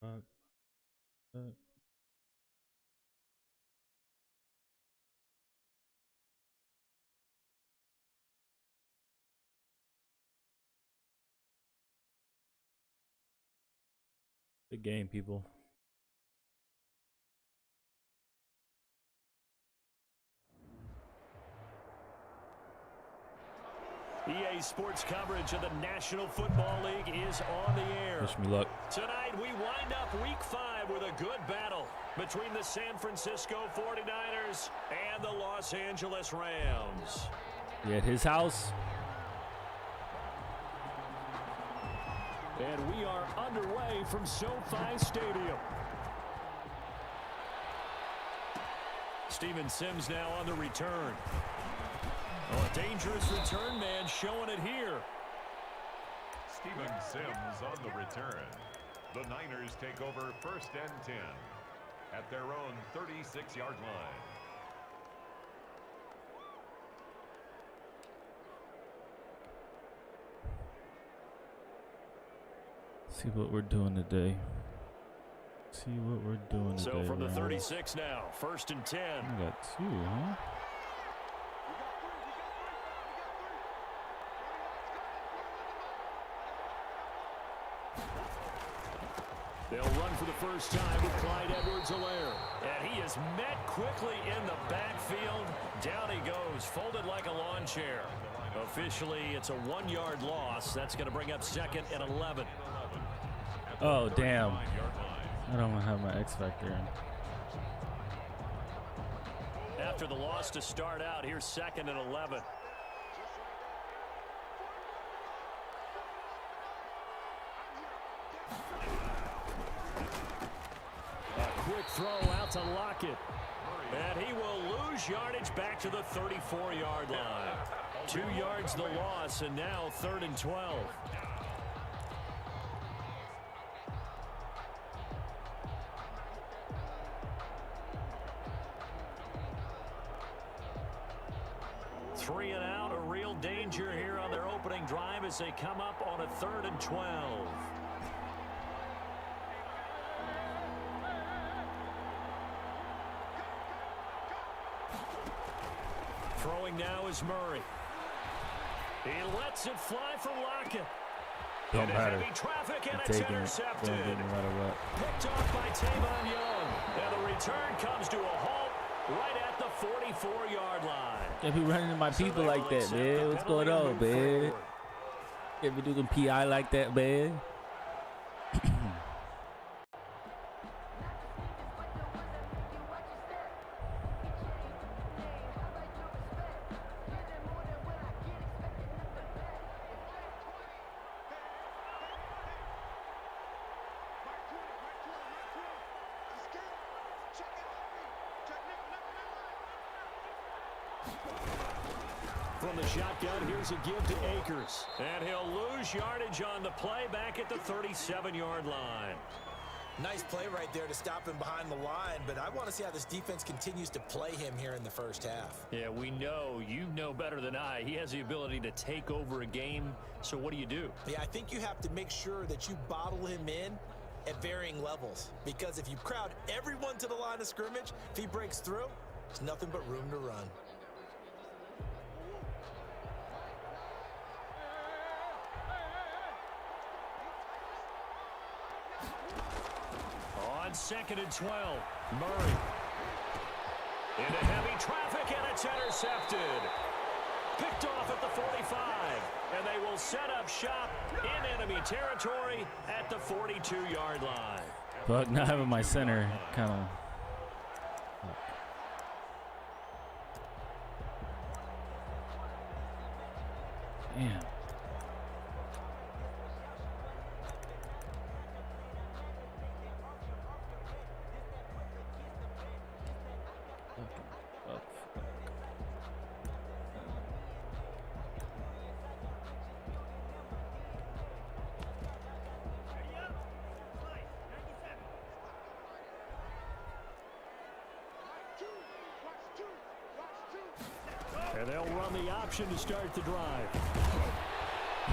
Fuck. Fuck. Good game, people. EA Sports coverage of the National Football League is on the air. Wish me luck. Tonight, we wind up Week 5 with a good battle between the San Francisco 49ers and the Los Angeles Rams. We at his house. And we are underway from SoFi Stadium. Steven Sims now on the return. Oh, a dangerous return man showing it here. Steven Sims on the return. The Niners take over 1st and 10 at their own 36-yard line. See what we're doing today. See what we're doing today. So from the man. 36 now, 1st and 10. We got 2, huh? They'll run for the first time with Clyde Edwards-Helaire. And he is met quickly in the backfield. Down he goes, folded like a lawn chair. Officially, it's a 1-yard loss. That's going to bring up 2nd and 11. Oh, damn. I don't have my X Factor in. After the loss to start out, here's 2nd and 11. Quick throw out to Lockett. And he will lose yardage back to the 34-yard line. 2 yards the loss, and now 3rd and 12. Three and out, a real danger here on their opening drive as they come up on a 3rd and 12. Throwing now is Murray. He lets it fly for Lockett. Don't matter. Heavy traffic, and I'm it's taking intercepted. it. No matter what. Picked off by Tavon Young. And the return comes to a halt right at the 44-yard line. Can't be running to my people like that, man. What's going on, man? Can't be doing PI like that, man. From the shotgun, here's a give to Akers. And he'll lose yardage on the play back at the 37-yard line. Nice play right there to stop him behind the line, but I want to see how this defense continues to play him here in the first half. Yeah, we know. You know better than I. He has the ability to take over a game, so what do you do? Yeah, I think you have to make sure that you bottle him in at varying levels, because if you crowd everyone to the line of scrimmage, if he breaks through, there's nothing but room to run. On 2nd and 12, Murray. Into heavy traffic, and it's intercepted. Picked off at the 45, and they will set up shop in enemy territory at the 42-yard line. But not having my center kind of. Damn. And they'll run the option to start the drive.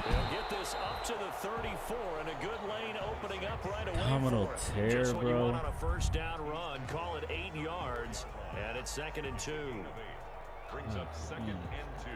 They'll get this up to the 34, and a good lane opening up right away. Phenomenal tear, Just when you bro. want on a first down run, call it 8 yards, and it's 2nd and 2. Brings up 2nd and 2.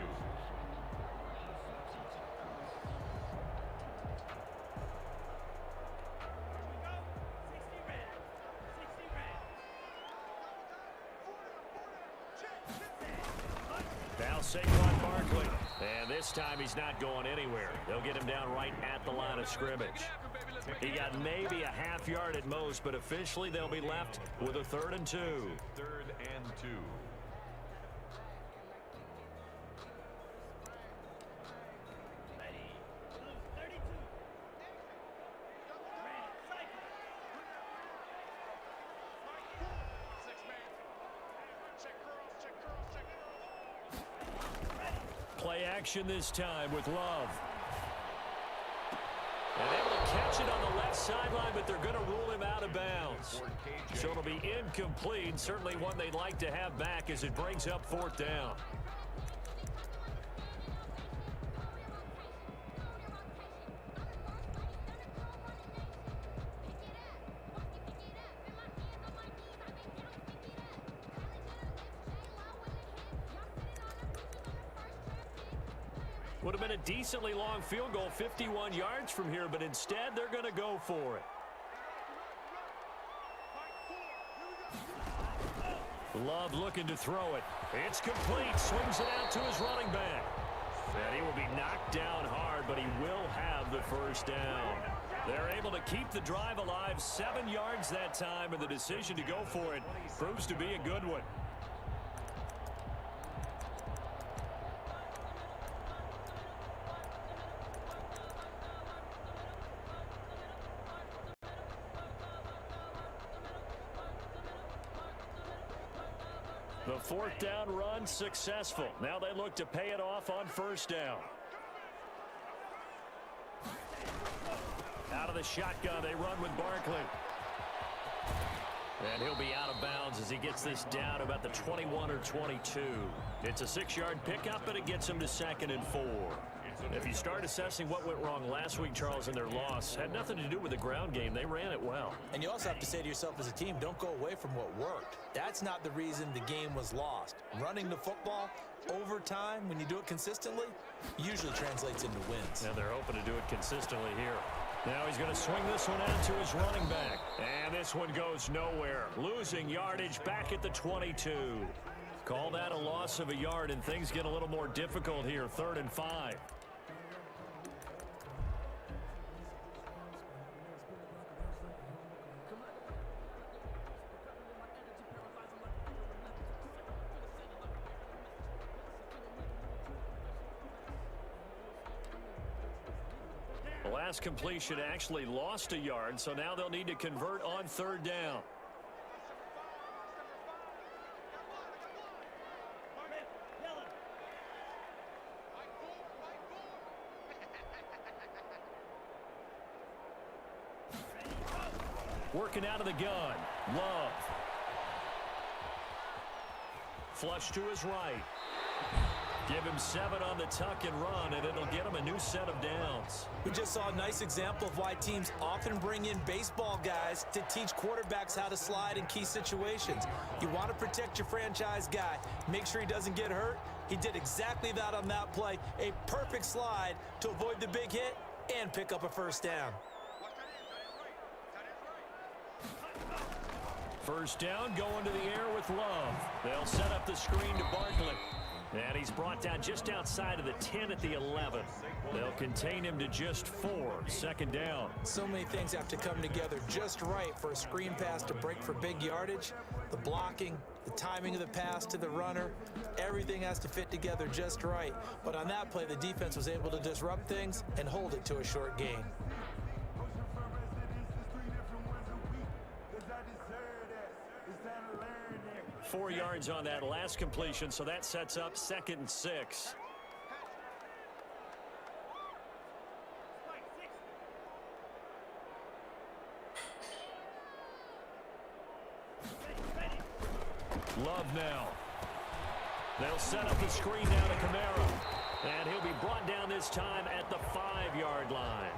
Now Saquon Barkley. And this time he's not going anywhere. They'll get him down right at the line of scrimmage. He got maybe a half yard at most, but officially they'll be left with a 3rd and 2. 3rd and 2. Play action this time with Love. And able to catch it on the left sideline, but they're going to rule him out of bounds. So it'll be incomplete. Certainly one they'd like to have back as it brings up 4th down. Would have been a decently long field goal, 51 yards from here, but instead they're going to go for it. Love looking to throw it. It's complete. Swings it out to his running back. And he will be knocked down hard, but he will have the first down. They're able to keep the drive alive, 7 yards that time, and the decision to go for it proves to be a good one. The 4th down run successful. Now they look to pay it off on 1st down. Out of the shotgun, they run with Barkley. And he'll be out of bounds as he gets this down about the 21 or 22. It's a 6-yard pickup, but it gets him to 2nd and 4. If you start assessing what went wrong last week, Charles, in their loss, had nothing to do with the ground game. They ran it well. And you also have to say to yourself as a team, don't go away from what worked. That's not the reason the game was lost. Running the football over time, when you do it consistently, usually translates into wins. And they're hoping to do it consistently here. Now he's going to swing this one out to his running back. And this one goes nowhere. Losing yardage back at the 22. Call that a loss of a yard, and things get a little more difficult here. 3rd and 5. The last completion actually lost a yard, so now they'll need to convert on 3rd down. Working out of the gun. Love. Flush to his right. Give him 7 on the tuck and run, and it'll get him a new set of downs. We just saw a nice example of why teams often bring in baseball guys to teach quarterbacks how to slide in key situations. You want to protect your franchise guy. Make sure he doesn't get hurt. He did exactly that on that play. A perfect slide to avoid the big hit and pick up a first down. First down, going to the air with Love. They'll set up the screen to Barkley. And he's brought down just outside of the 10 at the 11. They'll contain him to just 4. 2nd down. So many things have to come together just right for a screen pass to break for big yardage. The blocking, the timing of the pass to the runner, everything has to fit together just right. But on that play, the defense was able to disrupt things and hold it to a short gain. Four yards on that last completion, so that sets up 2nd and 6. Love now. They'll set up the screen now to Kamara. And he'll be brought down this time at the 5-yard line.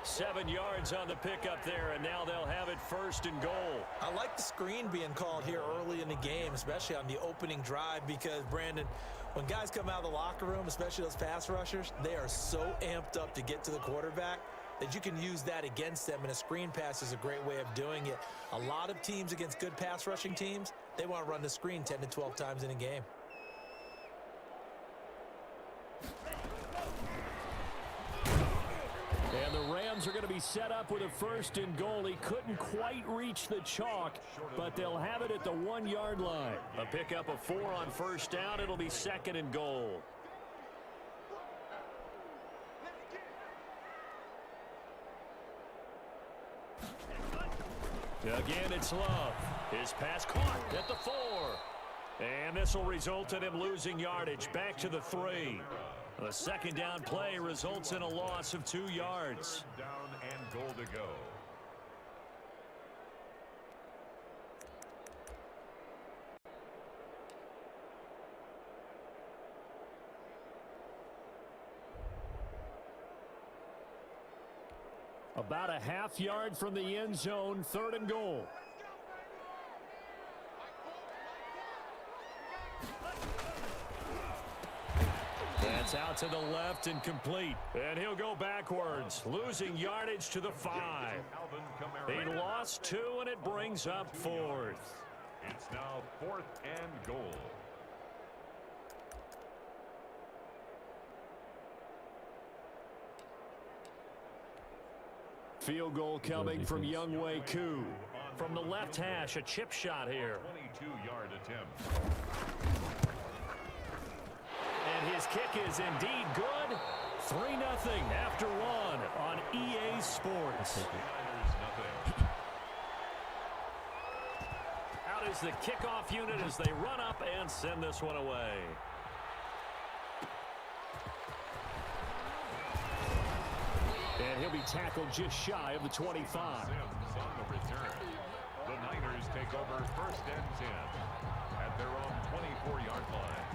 7 yards on the pickup there, and now they'll have it 1st and goal. I like the screen being called here early in the game, especially on the opening drive, because, Brandon, when guys come out of the locker room, especially those pass rushers, they are so amped up to get to the quarterback that you can use that against them, and a screen pass is a great way of doing it. A lot of teams against good pass rushing teams, they want to run the screen 10 to 12 times in a game. And the Rams are going to be set up with a 1st and goal. He couldn't quite reach the chalk, but they'll have it at the 1-yard line. A pickup of 4 on 1st down. It'll be 2nd and goal. Again, it's Love. His pass caught at the 4. And this will result in him losing yardage back to the 3. A 2nd down play results in a loss of 2 yards. Down and goal to go. About a half yard from the end zone, 3rd and goal. That's out to the left and complete. And he'll go backwards, losing yardage to the 5. He lost 2, and it brings up 4th. It's now 4th and goal. Field goal coming from Younghoe Koo. From the left hash, a chip shot here. 22-yard attempt. And his kick is indeed good. 3-0 after 1 on EA Sports. Out is the kickoff unit as they run up and send this one away. And he'll be tackled just shy of the 25. Sims on the return. The Niners take over 1st and 10 at their own 24-yard line.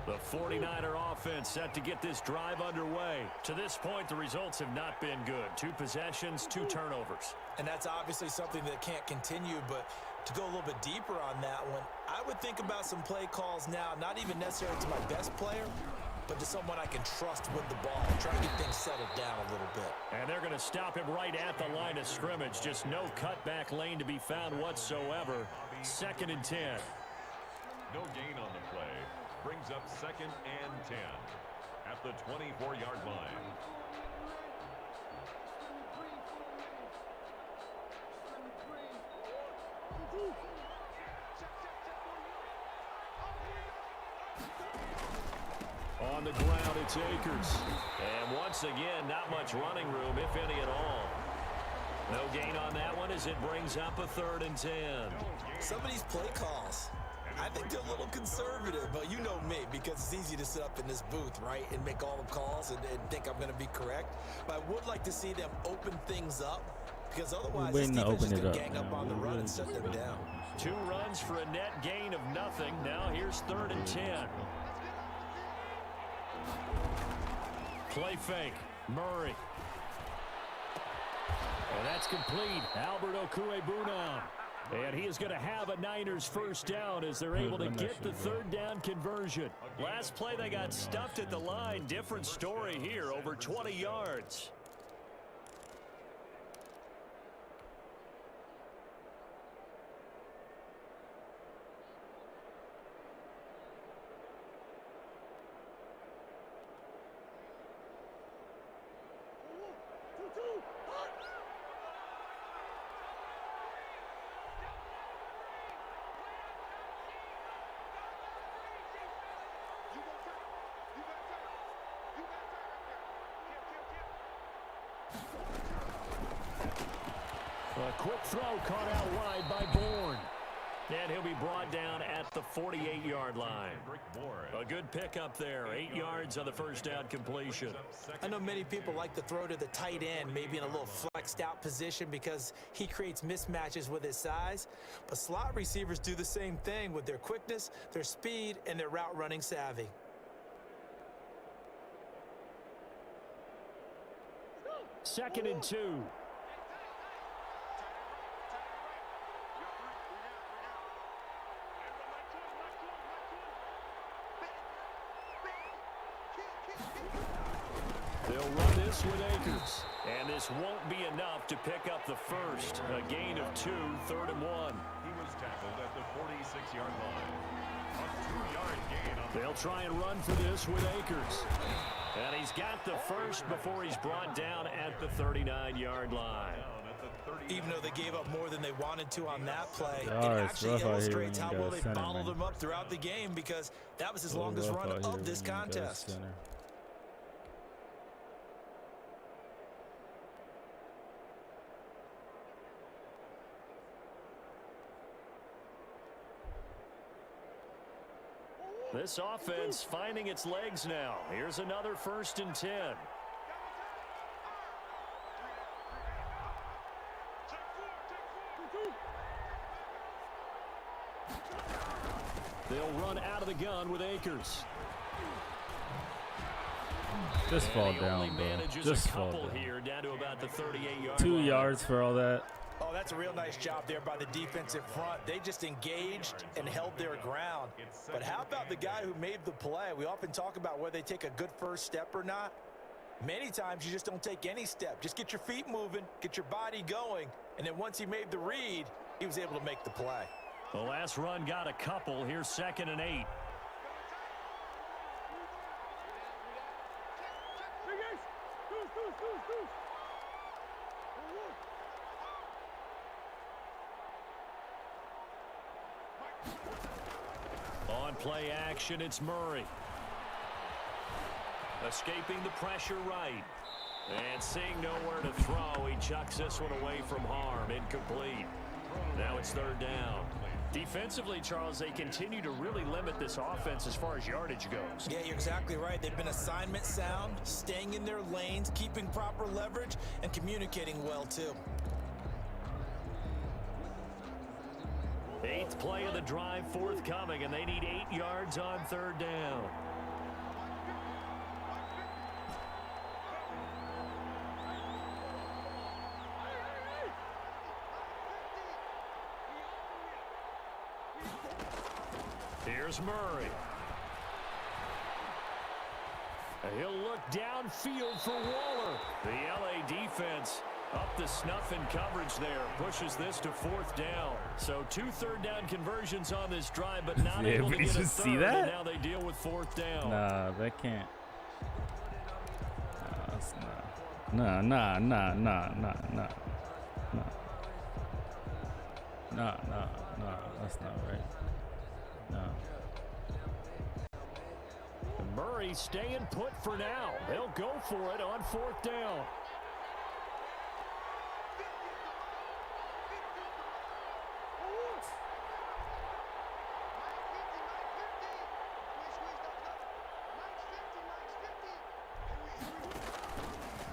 The 49er offense set to get this drive underway. To this point, the results have not been good. 2 possessions, 2 turnovers. And that's obviously something that can't continue, but to go a little bit deeper on that one, I would think about some play calls now, not even necessarily to my best player, but to someone I can trust with the ball, try to get things settled down a little bit. And they're going to stop him right at the line of scrimmage. Just no cutback lane to be found whatsoever. 2nd and 10. No gain on the play. Brings up 2nd and 10 at the 24-yard line. On the ground, it's Akers. And once again, not much running room, if any at all. No gain on that one as it brings up a 3rd and 10. Some of these play calls, I think they're a little conservative, but you know me, because it's easy to sit up in this booth, right, and make all the calls and think I'm going to be correct. But I would like to see them open things up, because otherwise this defense is going to gang up on the run and shut them down. 2 runs for a net gain of nothing. Now here's 3rd and 10. Play fake. Murray. And that's complete. Albert Okwuegbunam. And he is going to have a Niners 1st down as they're able to get the 3rd down conversion. Last play they got stuffed at the line. Different story here, over 20 yards. A quick throw caught out wide by Bourne. And he'll be brought down at the 48-yard line. A good pickup there. 8 yards on the first down completion. I know many people like to throw to the tight end, maybe in a little flexed out position because he creates mismatches with his size. But slot receivers do the same thing with their quickness, their speed, and their route running savvy. Second and 2. They'll run this with Akers. And this won't be enough to pick up the first. A gain of 2, 3rd and 1. He was tackled at the 46-yard line. A 2-yard gain. They'll try and run for this with Akers. And he's got the first before he's brought down at the 39-yard line. Even though they gave up more than they wanted to on that play, it actually illustrates how well they bottled them up throughout the game because that was his longest run of this contest. This offense finding its legs now. Here's another 1st and 10. They'll run out of the gun with Akers. Just fall down, bro. Just fall down. Here, down to about the 38-yard 2 line. yards for all that. Oh, that's a real nice job there by the defensive front. They just engaged and held their ground. But how about the guy who made the play? We often talk about whether they take a good first step or not. Many times you just don't take any step. Just get your feet moving, get your body going, and then once he made the read, he was able to make the play. The last run got a couple. Here's 2nd and 8. On play action, it's Murray. Escaping the pressure right. And seeing nowhere to throw, he chucks this one away from harm. Incomplete. Now it's 3rd down. Defensively, Charles, they continue to really limit this offense as far as yardage goes. Yeah, you're exactly right. They've been assignment sound, staying in their lanes, keeping proper leverage, and communicating well, too. 8th play of the drive forthcoming, and they need 8 yards on 3rd down. Here's Murray. He'll look downfield for Waller. The LA defense up the snuff in coverage there. Pushes this to 4th down. So 2 third-down conversions on this drive, but not able to get a third. See that? And now they deal with 4th down. Nah, that can't. Nah, that's not. Nah. That's not right. No. Murray staying put for now. They'll go for it on 4th down.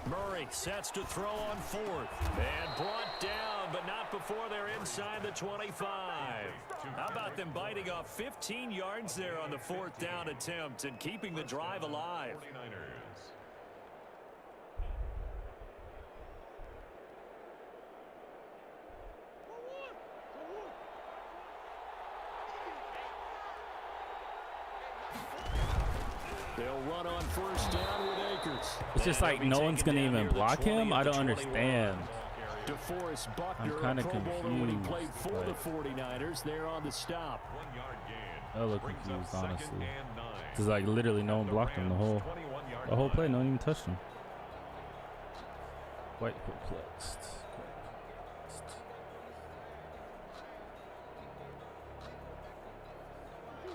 Murray sets to throw on 4th. And brought down, but not before they're inside the 25. How about them biting off 15 yards there on the 4th down attempt and keeping the drive alive? 49ers. They'll run on 1st down with Akers. It's just like no one's going to even block him. I don't understand. DeForest Buckner, I'm kind of Pro Bowler when he confused. played for the 49ers. They're on the stop. 1 yard gain. I look Brings up confused, 2nd honestly. and 9. Because like literally no one blocked him the whole play. No one even touched him. Quite perplexed.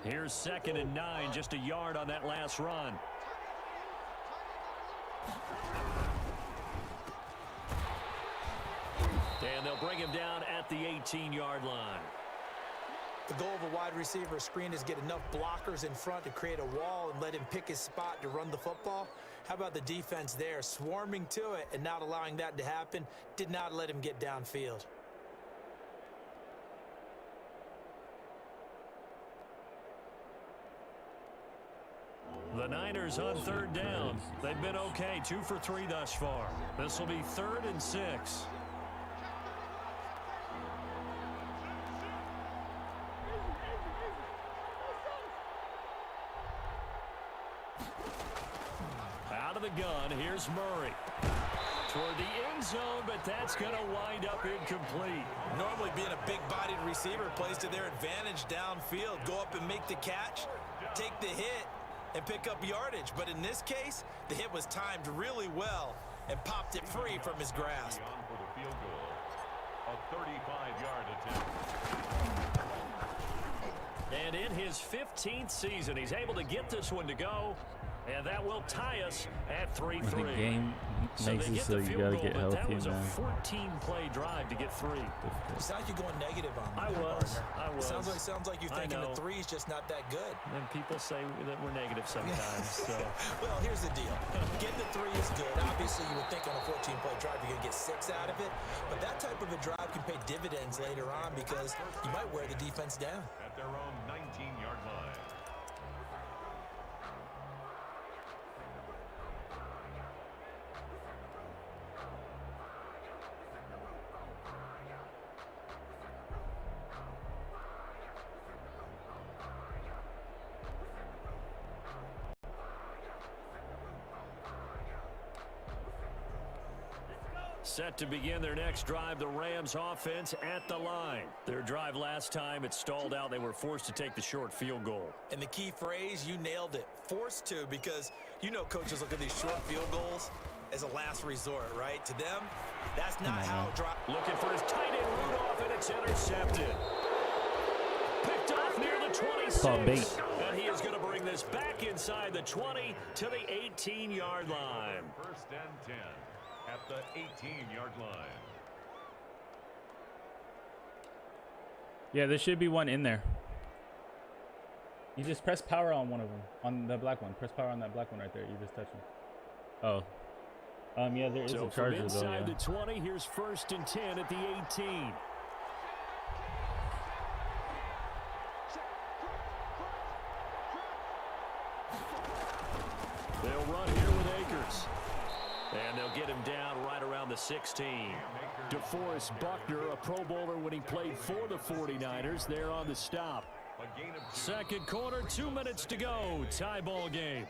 Here's 2nd and 9, just a yard on that last run. And they'll bring him down at the 18-yard line. The goal of a wide receiver screen is get enough blockers in front to create a wall and let him pick his spot to run the football. How about the defense there, swarming to it and not allowing that to happen? Did not let him get downfield. The Niners on third down. They've been okay, 2 for 3 thus far. This will be 3rd and 6. Out of the gun, here's Murray. Toward the end zone, but that's going to wind up incomplete. Normally being a big-bodied receiver plays to their advantage downfield. Go up and make the catch, take the hit, and pick up yardage. But in this case, the hit was timed really well and popped it free from his grasp. On for the field goal. A 35-yard attempt. And in his 15th season, he's able to get this one to go. And that will tie us at 3-3. The game makes it so you gotta get healthy, that was man. a 14-play drive to get 3. It sounds like you're going negative on me. I was. Sounds like you're thinking the 3's just not that good. And people say that we're negative sometimes. So. Well, here's the deal. Getting the 3 is good. Obviously, you would think on a 14-play drive you're going to get 6 out of it. But that type of a drive can pay dividends later on because you might wear the defense down. At their own 19-yard line. Set to begin their next drive, the Rams offense at the line. Their drive last time, it stalled out. They were forced to take the short field goal. And the key phrase, you nailed it. Forced to, because you know coaches look at these short field goals as a last resort, right? To them, that's not how drive. Looking for his tight end Rudolph, and it's intercepted. Picked off near the 26. And he is going to bring this back inside the 20 to the 18-yard line. 1st and 10. At the 18-yard line. Yeah, there should be one in there. You just press power on one of them, on the black one. Press power on that black one right there. You just touch him. Oh. Yeah, there is a charger though. Inside Yeah. the 20, here's 1st and 10 at the 18. They'll run here with Akers. And they'll get him down right around the 16. DeForest Buckner, a Pro Bowler when he played for the 49ers, there on the stop. Second quarter, 2 minutes to go. Tie ball game.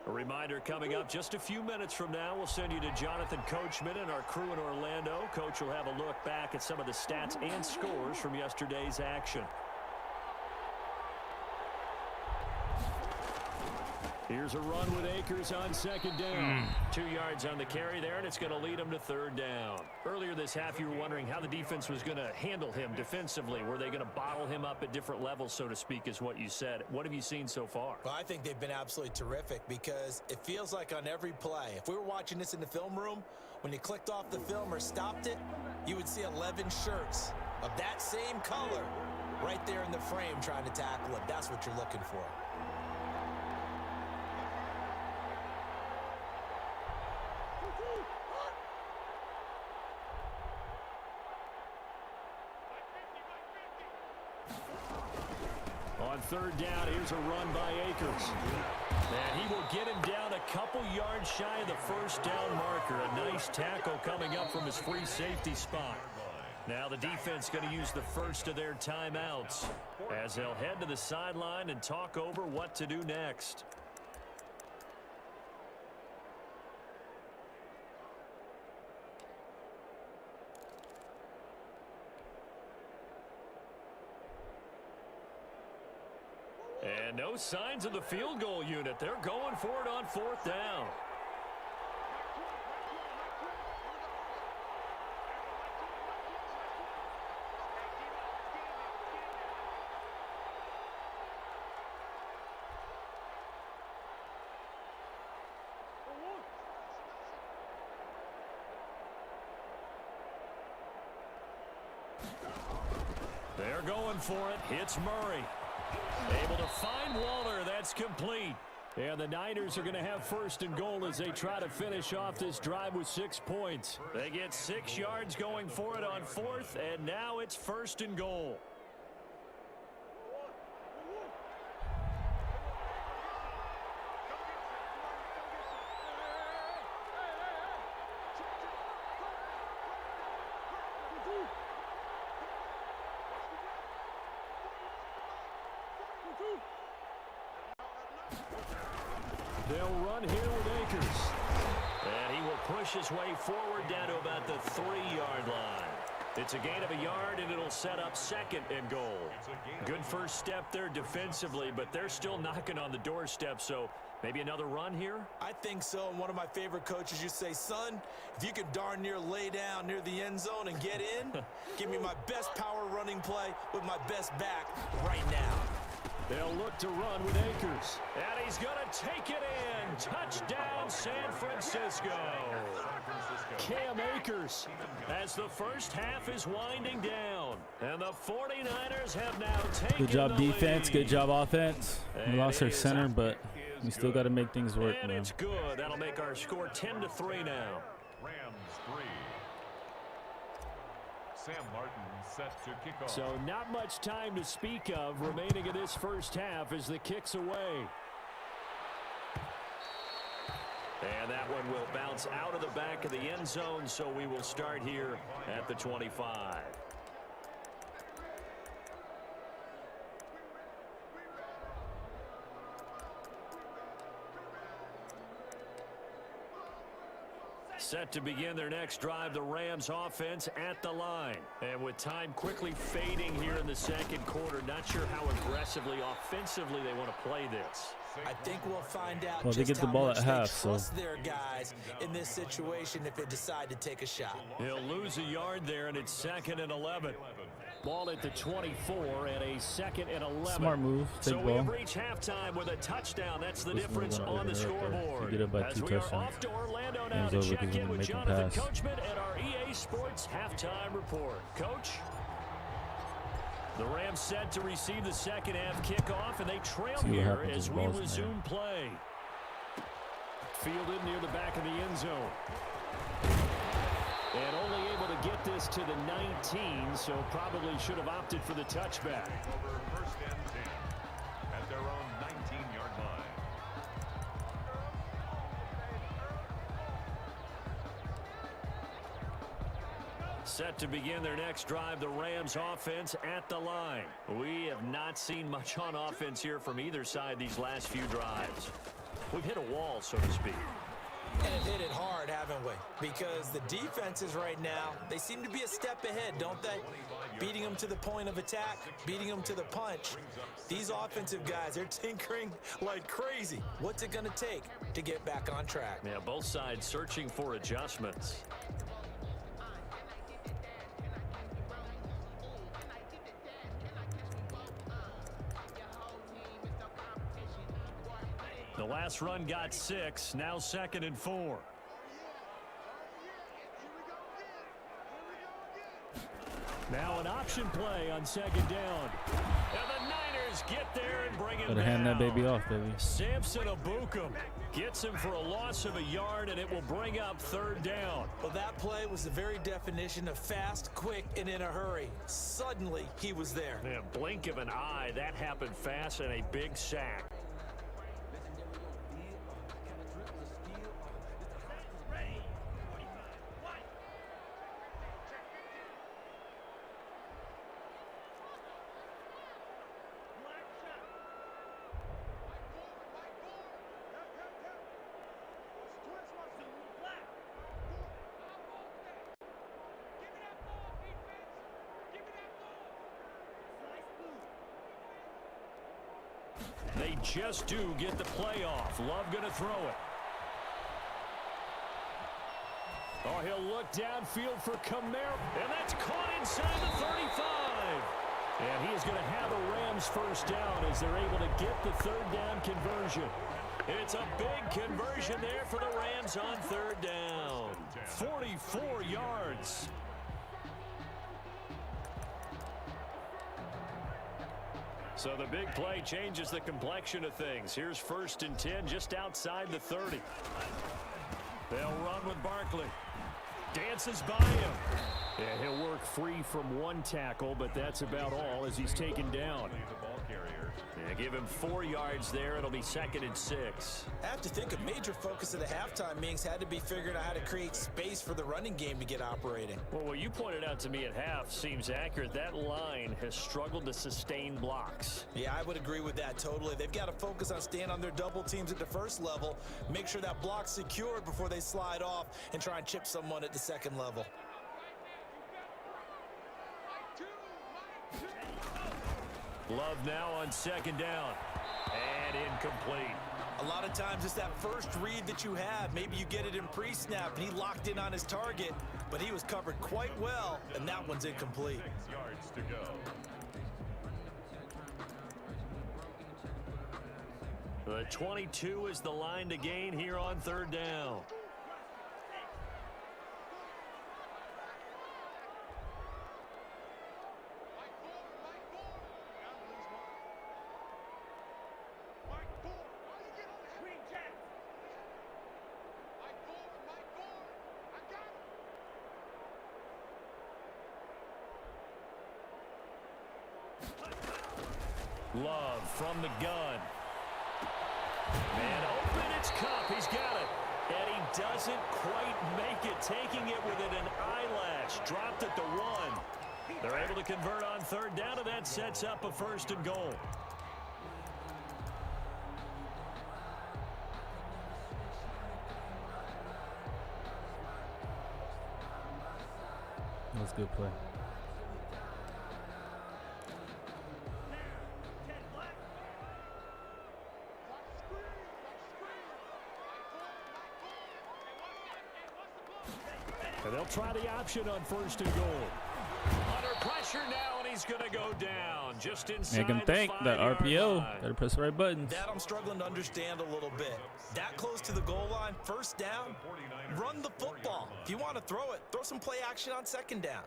A reminder coming up just a few minutes from now, we'll send you to Jonathan Coachman and our crew in Orlando. Coach will have a look back at some of the stats and scores from yesterday's action. Here's a run with Akers on 2nd down. 2 yards on the carry there, and it's going to lead him to 3rd down. Earlier this half, you were wondering how the defense was going to handle him defensively. Were they going to bottle him up at different levels, so to speak, is what you said. What have you seen so far? Well, I think they've been absolutely terrific because it feels like on every play, if we were watching this in the film room, when you clicked off the film or stopped it, you would see 11 shirts of that same color right there in the frame trying to tackle him. That's what you're looking for. On 3rd down, here's a run by Akers. And he will get him down a couple yards shy of the 1st down marker. A nice tackle coming up from his free safety spot. Now the defense going to use the first of their timeouts as they'll head to the sideline and talk over what to do next. And no signs of the field goal unit. They're going for it on 4th down. They're going for it. Hits Murray. Able to find Waller. That's complete. And the Niners are going to have first and goal as they try to finish off this drive with 6 points. They get 6 yards going for it on 4th, and now it's first and goal. They'll run here with Akers. And he will push his way forward down to about the 3-yard line. It's a gain of a yard, and it'll set up second and goal. Good first step there defensively, but they're still knocking on the doorstep, so maybe another run here? I think so. And one of my favorite coaches, you say, son, if you can darn near lay down near the end zone and get in, give me my best power running play with my best back right now. They'll look to run with Akers. And he's going to take it in. Touchdown, San Francisco. Cam Akers as the first half is winding down. And the 49ers have now taken Good job the defense. lead. Good job offense. We And lost our it is center, up. but we still got to make things work, And man. it's good. That'll make our score 10-3 now. Rams 3. Sam Martin set to kick off. So not much time to speak of remaining in this first half as the kick's away. And that one will bounce out of the back of the end zone, so we will start here at the 25. Set to begin their next drive, the Rams offense at the line. And with time quickly fading here in the second quarter, not sure how aggressively, offensively they want to play this. I think we'll find out Well, they just get the how ball much at they half, so- trust their guys in this situation if they decide to take a shot. He'll lose a yard there, and it's 2nd and 11. Ball at the 24 and a 2nd and 11. Smart move. Take So we ball. have reached halftime with a touchdown. That's the Let's difference move on the right there. scoreboard. Get it by As 2 we are touchdowns. off to Orlando now Game's to over check because in we with make them Jonathan pass. Coachman at our EA Sports halftime report. Coach? The Rams set to receive the second half kickoff, and they trail See what here happens as with we balls, man. resume play. Fielded near the back of the end zone. And only able to get this to the 19, so probably should have opted for the touchback. Over first and 10 at their own 19-yard line. Set to begin their next drive, the Rams offense at the line. We have not seen much on offense here from either side these last few drives. We've hit a wall, so to speak. And hit it hard, haven't we? Because the defenses right now, they seem to be a step ahead, don't they? Beating them to the point of attack, beating them to the punch. These offensive guys, they're tinkering like crazy. What's it going to take to get back on track? Yeah, both sides searching for adjustments. The last run got 6, now 2nd and 4. Now an option play on 2nd down. And the Niners get there and bring it Gotta down. hand that baby off, baby. Samson Abukum gets him for a loss of a yard, and it will bring up 3rd down. Well, that play was the very definition of fast, quick, and in a hurry. Suddenly, he was there. Man, blink of an eye, that happened fast, and a big sack. They just do get the play off. Love going to throw it. Oh, he'll look downfield for Camaro. And that's caught inside the 35. And he is going to have a Rams first down as they're able to get the 3rd down conversion. It's a big conversion there for the Rams on 3rd down. 44 yards. So the big play changes the complexion of things. Here's 1st and 10 just outside the 30. They'll run with Barkley. Dances by him. Yeah, he'll work free from one tackle, but that's about all as he's taken down. Yeah, give him 4 yards there. It'll be 2nd and 6. I have to think a major focus of the halftime meetings had to be figuring out how to create space for the running game to get operating. Well, what you pointed out to me at half seems accurate. That line has struggled to sustain blocks. Yeah, I would agree with that totally. They've got to focus on staying on their double teams at the first level, make sure that block's secured before they slide off and try and chip someone at the second level. Love now on 2nd down. And incomplete. A lot of times it's that first read that you have. Maybe you get it in pre-snap, and he locked in on his target, but he was covered quite well, and that one's incomplete. 6 yards to go. The 22 is the line to gain here on 3rd down. Love from the gun. Man open, it's Cup. He's got it. And he doesn't quite make it, taking it within an eyelash. Dropped at the 1. They're able to convert on 3rd down, and that sets up a 1st and goal. That was a good play. And they'll try the option on 1st and goal. Under pressure now, and he's going to go down just inside. Make him think that RPO. Got to press the right buttons. That I'm struggling to understand a little bit. That close to the goal line, 1st down, run the football. If you want to throw it, throw some play action on 2nd down.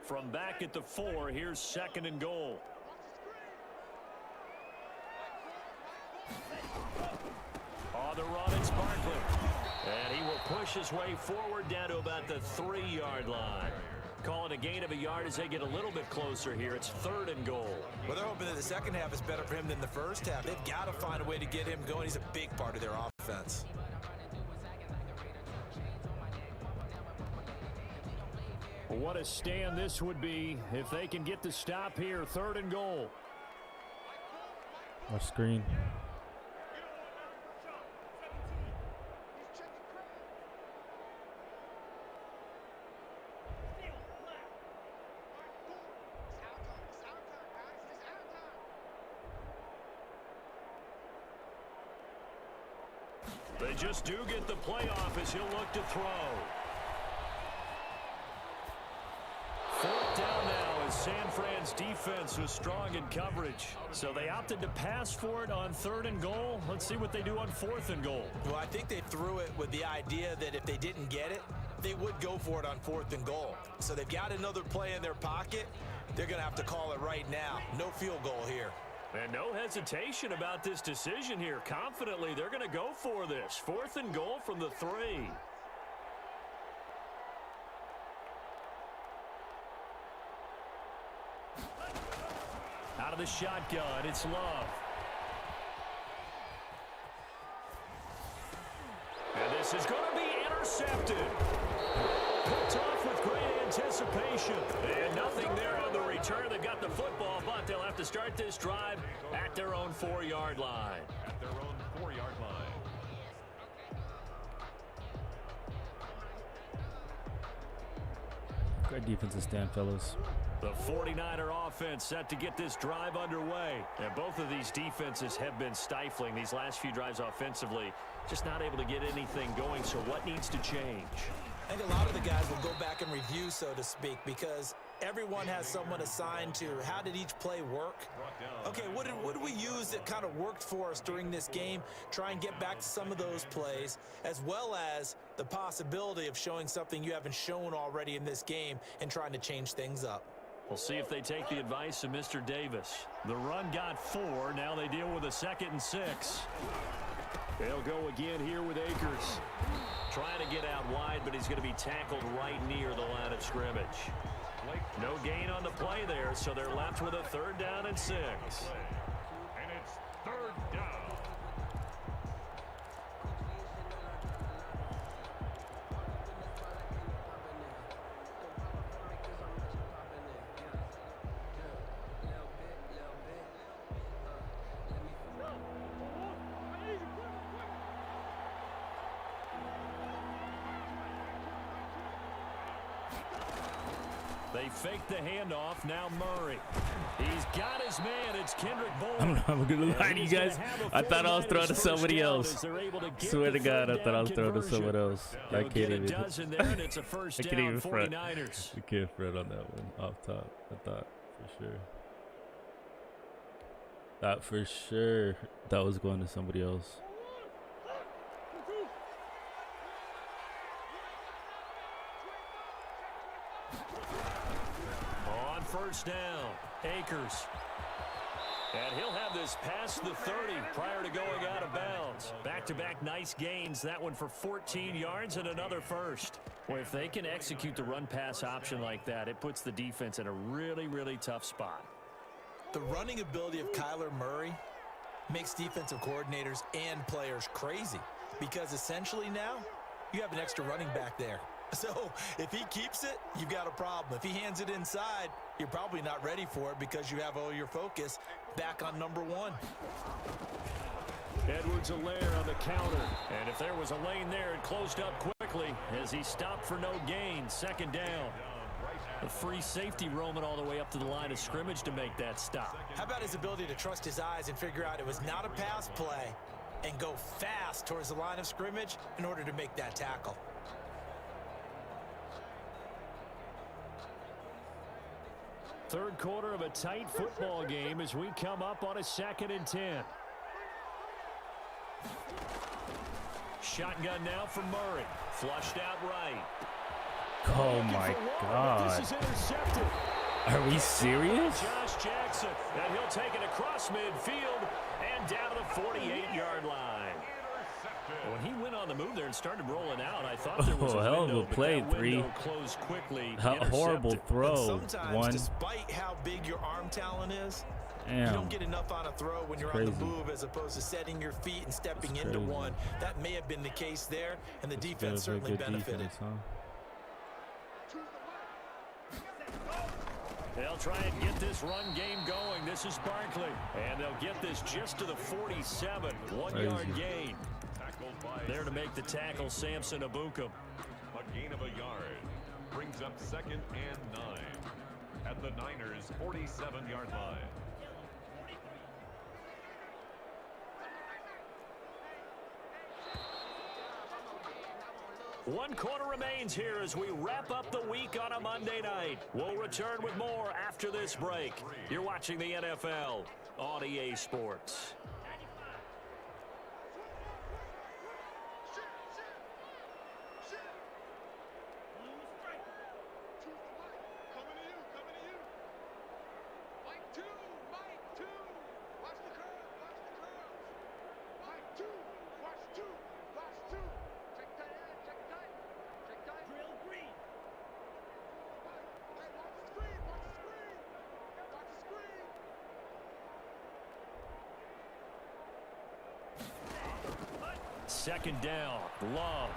From back at the 4, here's 2nd and goal. On the run, it's Barkley. And he will push his way forward down to about the 3-yard line. Calling a gain of a yard as they get a little bit closer here. It's 3rd and goal. Well, they're hoping that the second half is better for him than the first half. They've got to find a way to get him going. He's a big part of their offense. What a stand this would be if they can get the stop here. 3rd and goal. Our screen. They just do get the playoff as he'll look to throw. 4th down now as San Fran's defense was strong in coverage. So they opted to pass for it on 3rd and goal. Let's see what they do on 4th and goal. Well, I think they threw it with the idea that if they didn't get it, they would go for it on 4th and goal. So they've got another play in their pocket. They're going to have to call it right now. No field goal here. And no hesitation about this decision here. Confidently, they're going to go for this. 4th and goal from the 3. Out of the shotgun, it's Love. And this is going to be intercepted. Picked off with great anticipation. And nothing there on the return. They've got the football, but they'll have to start this drive at their own 4-yard line. At their own 4-yard line. Great defensive stand, fellas. The 49er offense set to get this drive underway. And both of these defenses have been stifling these last few drives offensively. Just not able to get anything going, so what needs to change? I think a lot of the guys will go back and review, so to speak, because everyone has someone assigned to how did each play work. Okay, what did we use that kind of worked for us during this game? Try and get back to some of those plays, as well as the possibility of showing something you haven't shown already in this game and trying to change things up. We'll see if they take the advice of Mr. Davis. The run got 4. Now they deal with a 2nd and 6. They'll go again here with Akers. Trying to get out wide, but he's going to be tackled right near the line of scrimmage. No gain on the play there, so they're left with a 3rd down and 6. And it's 3rd down. They fake the handoff. Now Murray. He's got his man. It's Kendrick Bourne. I'm not gonna lie to you guys. I thought I was throwing to somebody else. Swear to God, I thought I was throwing to someone else. I can't even. I can't even front. I can't front on that one off top. I thought for sure. Thought for sure that was going to somebody else. On 1st down, Akers. And he'll have this past the 30 prior to going out of bounds. Back-to-back nice gains. That one for 14 yards and another 1st. Well, if they can execute the run-pass option like that, it puts the defense in a really, really tough spot. The running ability of Kyler Murray makes defensive coordinators and players crazy, because essentially now you have an extra running back there. So if he keeps it, you've got a problem. If he hands it inside, you're probably not ready for it because you have all your focus back on number 1. Edwards-Helaire on the counter. And if there was a lane there, it closed up quickly as he stopped for no gain. 2nd down. A free safety roaming all the way up to the line of scrimmage to make that stop. How about his ability to trust his eyes and figure out it was not a pass play and go fast towards the line of scrimmage in order to make that tackle? Third quarter of a tight football game as we come up on a 2nd and 10. Shotgun now from Murray. Flushed out right. Oh my God. This is intercepted. Are we serious? Josh Jackson. And he'll take it across midfield and down to the 48-yard line. When he went on the move there and started rolling out, I thought there was a hell of window, a play, but that 3. window closed quickly. Horrible throw. And sometimes, 1. despite how big your arm talent is, Damn. you don't get enough on a throw when you're on the move as opposed to setting your feet and stepping into one. That may have been the case there, and the defense certainly benefited. Defense, huh? They'll try and get this run game going. This is Barkley. And they'll get this just to the 47. 1-yard gain. There to make the tackle, Samson Abukum. A gain of a yard brings up 2nd and 9 at the Niners' 47-yard line. One quarter remains here as we wrap up the week on a Monday night. We'll return with more after this break. You're watching the NFL on EA Sports. Second down, Love.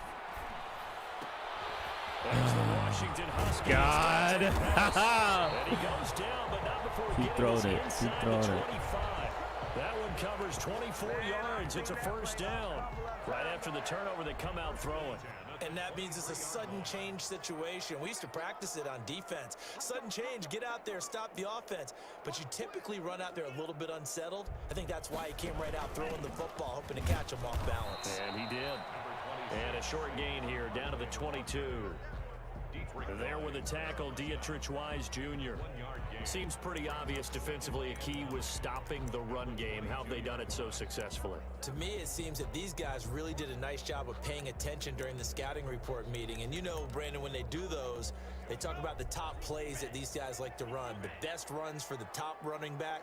There's the Washington Huskies. God. And he goes down, but not before Keep throwing it. Keep throwing it. That one covers 24 yards. It's a 1st down. Right after the turnover, they come out throwing. And that means it's a sudden change situation. We used to practice it on defense. Sudden change, get out there, stop the offense. But you typically run out there a little bit unsettled. I think that's why he came right out throwing the football, hoping to catch him off balance. And he did. And a short gain here, down to the 22. There with the tackle, Dietrich Wise Jr. Seems pretty obvious defensively a key was stopping the run game. How have they done it so successfully? To me, it seems that these guys really did a nice job of paying attention during the scouting report meeting. And you know, Brandon, when they do those, they talk about the top plays that these guys like to run. The best runs for the top running back,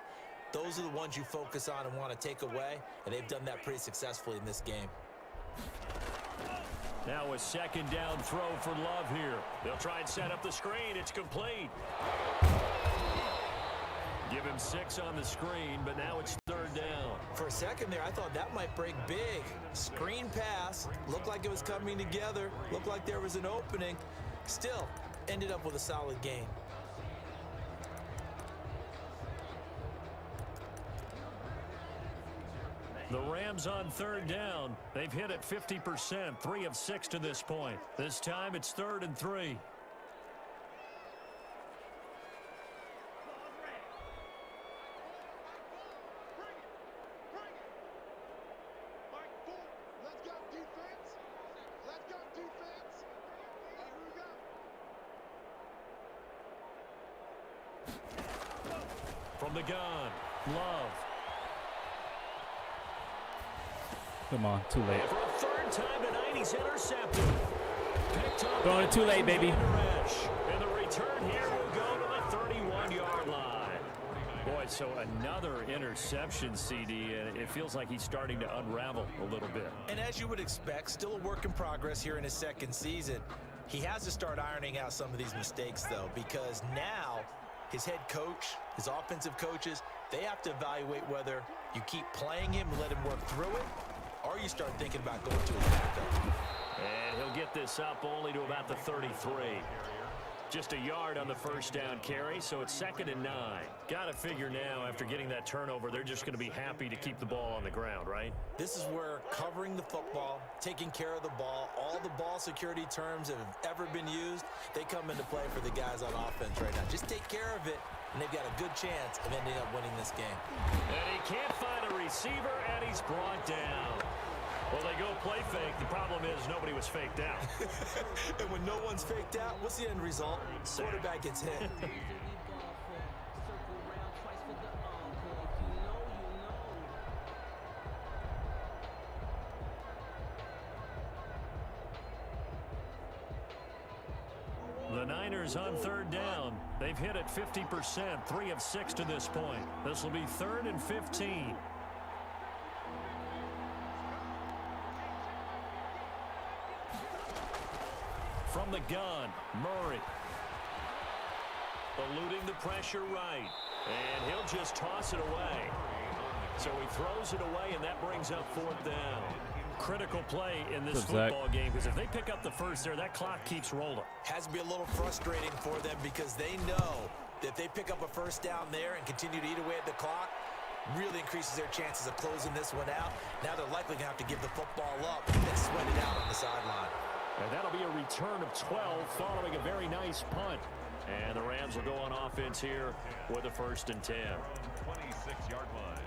those are the ones you focus on and want to take away. And they've done that pretty successfully in this game. Now a second down throw for Love here. They'll try and set up the screen. It's complete. Give him 6 on the screen, but now it's third down. For a second there, I thought that might break big. Screen pass. Looked like it was coming together. Looked like there was an opening. Still, ended up with a solid gain. The Rams on third down. They've hit it 50%, 3 of 6 to this point. This time it's 3rd and 3. From the gun, Love. Come on, too late. For a third time tonight, he's intercepted. Throwing it too late, baby. And the return here will go to the 31-yard line. Boy, so another interception, CD, and it feels like he's starting to unravel a little bit. And as you would expect, still a work in progress here in his second season. He has to start ironing out some of these mistakes, though, because now his head coach, his offensive coaches, they have to evaluate whether you keep playing him and let him work through it, or you start thinking about going to a backup. And he'll get this up only to about the 33. Just a yard on the first down carry, so it's 2nd and 9. Got to figure now, after getting that turnover, they're just going to be happy to keep the ball on the ground, right? This is where covering the football, taking care of the ball, all the ball security terms that have ever been used, they come into play for the guys on offense right now. Just take care of it, and they've got a good chance of ending up winning this game. And he can't find a receiver, and he's brought down. Well, they go play fake. The problem is nobody was faked out. And when no one's faked out, what's the end result? Quarterback gets hit. The Niners on third down. They've hit it 50%, 3 of 6 to this point. This will be 3rd and 15. From the gun, Murray. Eluding the pressure right. And he'll just toss it away. So he throws it away, and that brings up 4th down. Critical play in this football game, because if they pick up the first there, that clock keeps rolling. Has to be a little frustrating for them because they know that if they pick up a first down there and continue to eat away at the clock, really increases their chances of closing this one out. Now they're likely going to have to give the football up and sweat it out on the sideline. And that'll be a return of 12 following a very nice punt. And the Rams will go on offense here with a 1st and 10. 26-yard line.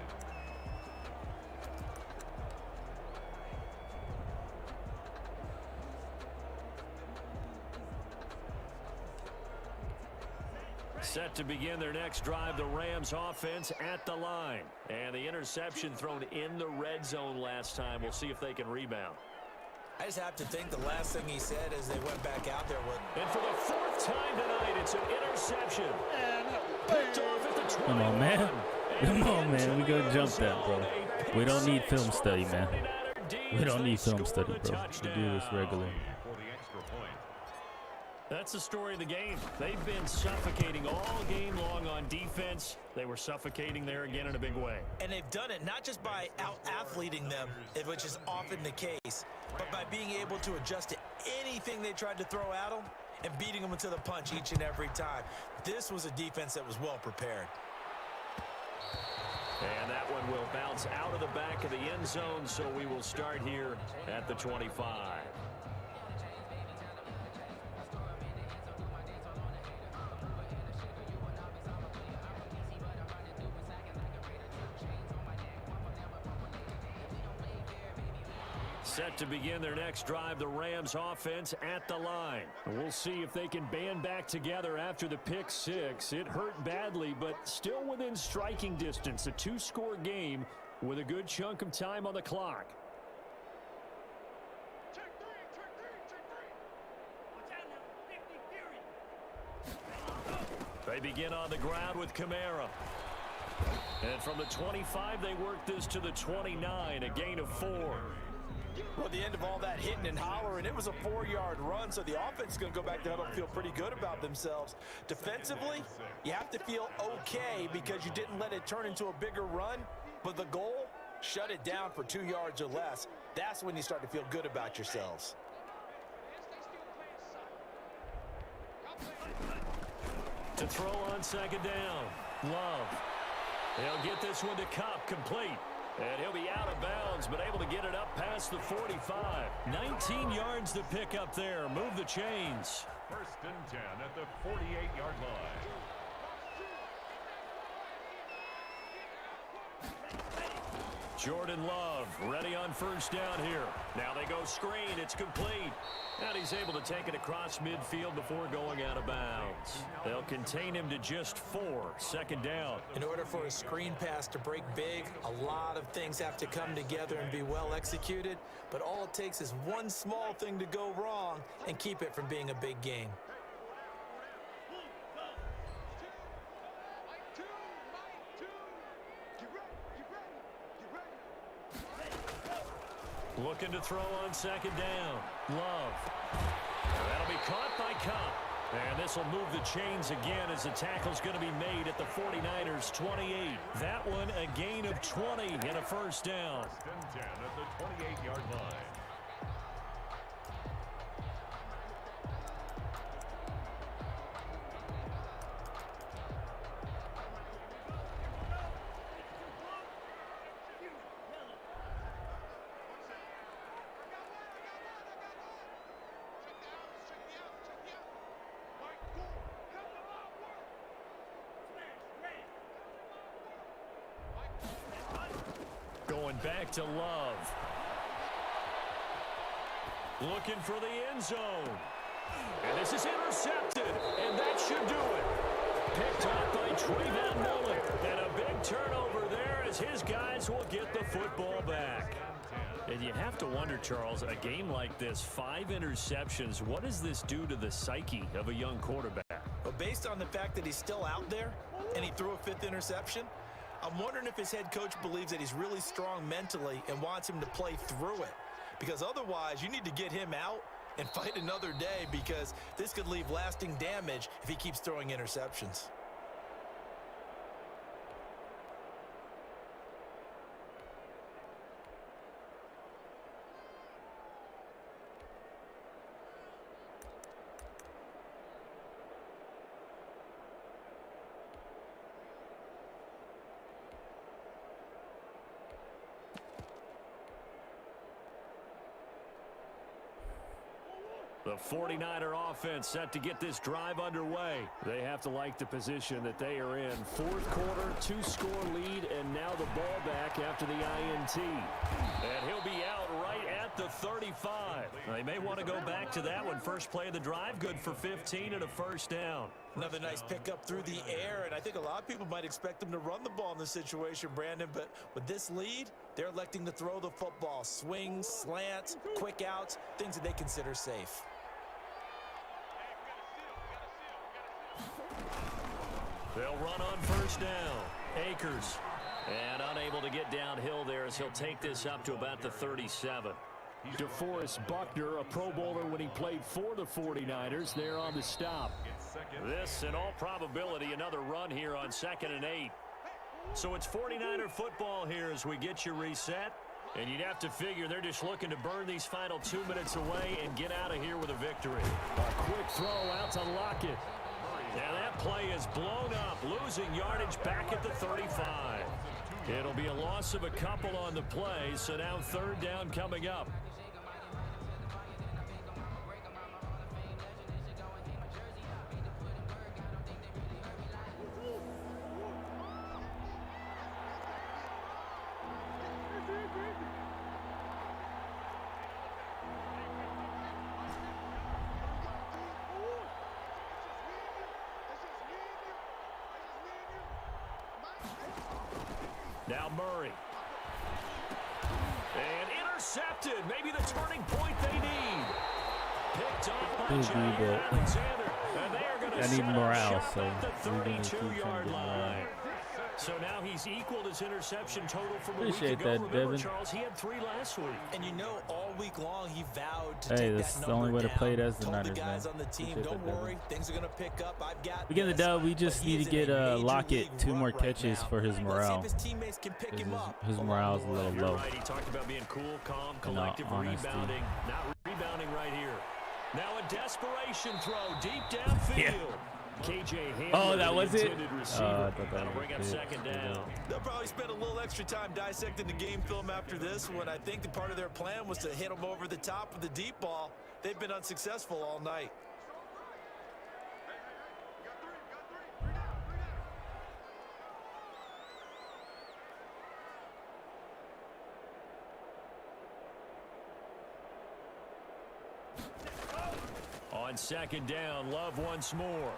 Set to begin their next drive, the Rams offense at the line. And the interception thrown in the red zone last time. We'll see if they can rebound. I just have to think the last thing he said as they went back out there was... And for the 4th time tonight, it's an interception. Picked off at the 21. Come on, man. Come on, man. We gotta jump that, bro. We don't need film study, man. We don't need film study, bro. We do this regularly. That's the story of the game. They've been suffocating all game long on defense. They were suffocating there again in a big way. And they've done it not just by out-athleting them, which is often the case, but by being able to adjust to anything they tried to throw at them and beating them into the punch each and every time. This was a defense that was well prepared. And that one will bounce out of the back of the end zone, so we will start here at the 25. Set to begin their next drive, the Rams offense at the line. We'll see if they can band back together after the pick six. It hurt badly, but still within striking distance. A two-score game with a good chunk of time on the clock. They begin on the ground with Kamara. And from the 25, they work this to the 29, a gain of 4. Well, at the end of all that hitting and hollering, it was a 4-yard run, so the offense is going to go back to huddle and feel pretty good about themselves. Defensively, you have to feel okay because you didn't let it turn into a bigger run, but the goal, shut it down for 2 yards or less. That's when you start to feel good about yourselves. To throw on second down, Love. He'll get this one to Cup, complete. And he'll be out of bounds, but able to get it up past the 45. 19 yards to pick up there. Move the chains. 1st and 10 at the 48-yard line. Jordan Love ready on first down here. Now they go screen. It's complete. And he's able to take it across midfield before going out of bounds. They'll contain him to just 4. Second down. In order for a screen pass to break big, a lot of things have to come together and be well executed. But all it takes is one small thing to go wrong and keep it from being a big game. Looking to throw on second down. Love. That'll be caught by Cup. And this will move the chains again as the tackle's going to be made at the 49ers 28. That one a gain of 20 and a first down. 1st and 10 at the 28-yard line. Going back to Love. Looking for the end zone. And this is intercepted. And that should do it. Picked up by Trayvon Mullen. And a big turnover there as his guys will get the football back. And you have to wonder, Charles, a game like this, 5 interceptions, what does this do to the psyche of a young quarterback? But based on the fact that he's still out there and he threw a 5th interception, I'm wondering if his head coach believes that he's really strong mentally and wants him to play through it. Because otherwise, you need to get him out and fight another day because this could leave lasting damage if he keeps throwing interceptions. The 49er offense set to get this drive underway. They have to like the position that they are in. 4th quarter, 2-score lead, and now the ball back after the INT. And he'll be out right at the 35. They may want to go back to that one. First play of the drive, good for 15 and a first down. Another nice pickup through the air, and I think a lot of people might expect them to run the ball in this situation, Brandon, but with this lead, they're electing to throw the football. Swings, slants, quick outs, things that they consider safe. They'll run on first down. Akers. And unable to get downhill there as he'll take this up to about the 37. DeForest Buckner, a Pro Bowler when he played for the 49ers, there on the stop. This, in all probability, another run here on 2nd and 8. So it's 49er football here as we get you reset. And you'd have to figure they're just looking to burn these final 2 minutes away and get out of here with a victory. A quick throw out to Lockett. And that play is blown up, losing yardage back at the 35. It'll be a loss of a couple on the play, so now 3rd down coming up. Now Murray. And intercepted. Maybe the turning point they need. Picked off by Jair Alexander. And they are going to set up shop at the 32-yard line. So now he's equaled his interception total from a week ago. Remember, Charles, he had 3 last week. And you know, all week long he vowed to hey, take this that is the only way down. to play it as the Told Niners, the guys man. on the team, don't worry, things are going to pick up. I've got we get the dub. We just need to get Lockett 2 more catches for his morale. His morale's a little low. Right. He talked about being cool, calm, collective, rebounding. Not rebounding right here. Now a desperation throw deep downfield. Yeah. KJ Hamler, oh, that was it? That'll bring up second down. They'll probably spend a little extra time dissecting the game film after this one. I think the part of their plan was to hit them over the top with the deep ball. They've been unsuccessful all night. On second down, Love once more.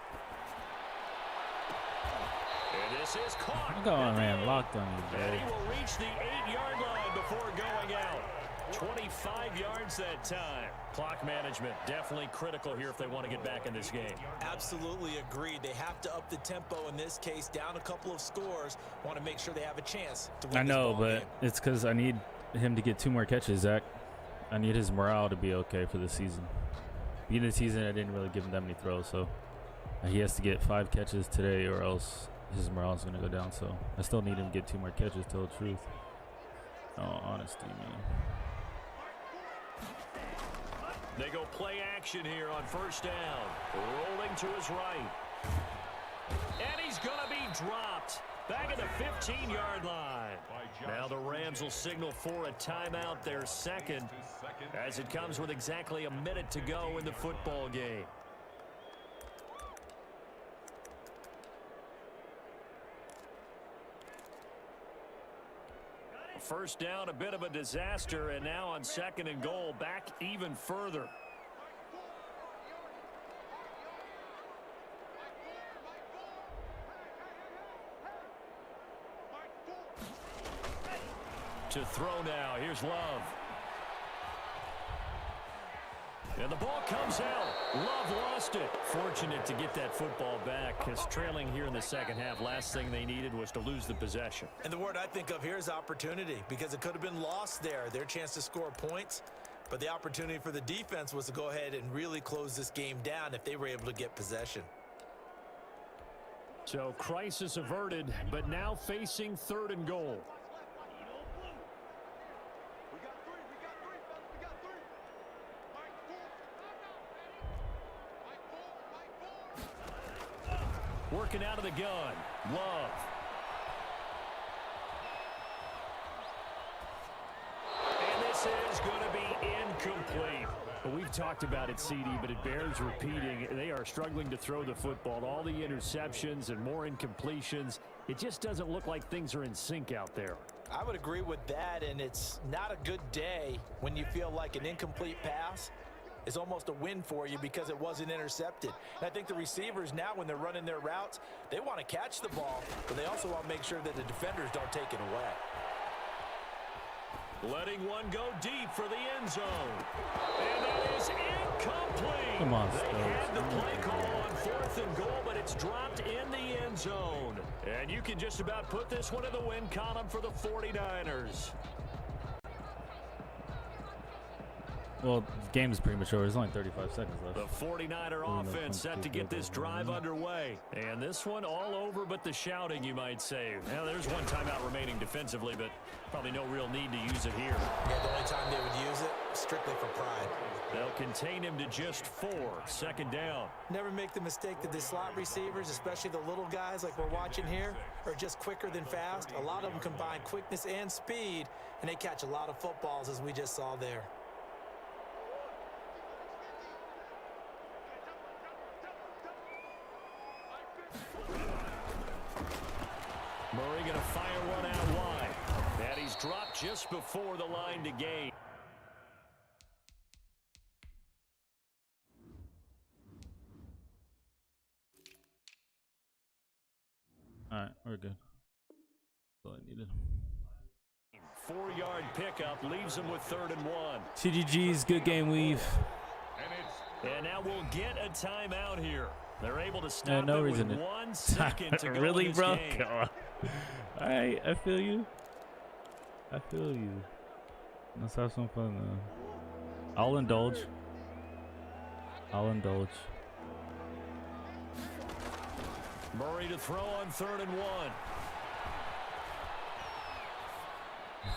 And this is caught. I'm going, man. Locked on you, bro. And he will reach the 8-yard line before going out. 25 yards that time. Clock management definitely critical here if they want to get back in this game. Absolutely agreed. They have to up the tempo in this case, down a couple of scores. Want to make sure they have a chance to win. I know, this ball but game. it's because I need him to get 2 more catches, Zach. I need his morale to be okay for the season. Beginning of the season, I didn't really give him that many throws, so he has to get 5 catches today or else his morale is going to go down. So I still need him to get 2 more catches, tell the truth. Oh, honesty, man. They go play action here on first down. Rolling to his right. And he's going to be dropped. Back at the 15-yard line. Now the Rams will signal for a timeout, their second, as it comes with exactly a minute to go in the football game. First down, a bit of a disaster, and now on second and goal, back even further. To throw now. Here's Love. And the ball comes out. Love lost it. Fortunate to get that football back, because trailing here in the second half, last thing they needed was to lose the possession. And the word I think of here is opportunity, because it could have been lost there. Their chance to score points. But the opportunity for the defense was to go ahead and really close this game down if they were able to get possession. So crisis averted, but now facing third and goal. Working out of the gun. Love. And this is going to be incomplete. Well, we've talked about it, CD, but it bears repeating. They are struggling to throw the football. All the interceptions and more incompletions. It just doesn't look like things are in sync out there. I would agree with that, and it's not a good day when you feel like an incomplete pass is almost a win for you because it wasn't intercepted. And I think the receivers now, when they're running their routes, they want to catch the ball, but they also want to make sure that the defenders don't take it away. Letting one go deep for the end zone. And that is incomplete. Come on, they had the Stokes. play call on fourth and goal, but it's dropped in the end zone. And you can just about put this one in the win column for the 49ers. Well, the game is premature. There's only 35 seconds left. The 49er offense set to get this drive underway. And this one all over but the shouting, you might say. Now, there's one timeout remaining defensively, but probably no real need to use it here. Yeah, the only time they would use it, strictly for pride. They'll contain him to just 4. Second down. Never make the mistake that the slot receivers, especially the little guys like we're watching here, are just quicker than fast. A lot of them combine quickness and speed, and they catch a lot of footballs, as we just saw there. Murray going to fire one out wide. And he's dropped just before the line to gain. All right, we're good. That's all I needed. 4-yard pickup leaves them with 3rd and 1. CGG's good game, Weave. And now we'll get a timeout here. They're able to stop no it reason with to 1 second to go really, in this bro? game. All right, I feel you. I feel you. Let's have some fun, though. I'll indulge. I'll indulge. Murray to throw on 3rd and 1.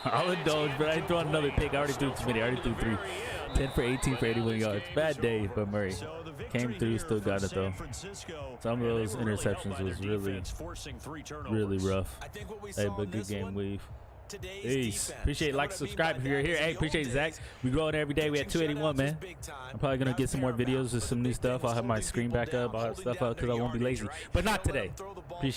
I'll indulge, but I ain't throwing another pick. I already threw too many. I already threw 3. 10 for 18 for 81 yards. Bad day, but Murray came through, still got it, though. Some of those interceptions was really rough. Hey, but good game, Weave. Peace. Appreciate like, subscribe if you're here. Hey, appreciate Zach. We growing every day. We at 281, man. I'm probably gonna get some more videos with some new stuff. I'll have my screen back up. I'll have stuff up because I won't be lazy. But not today. Appreciate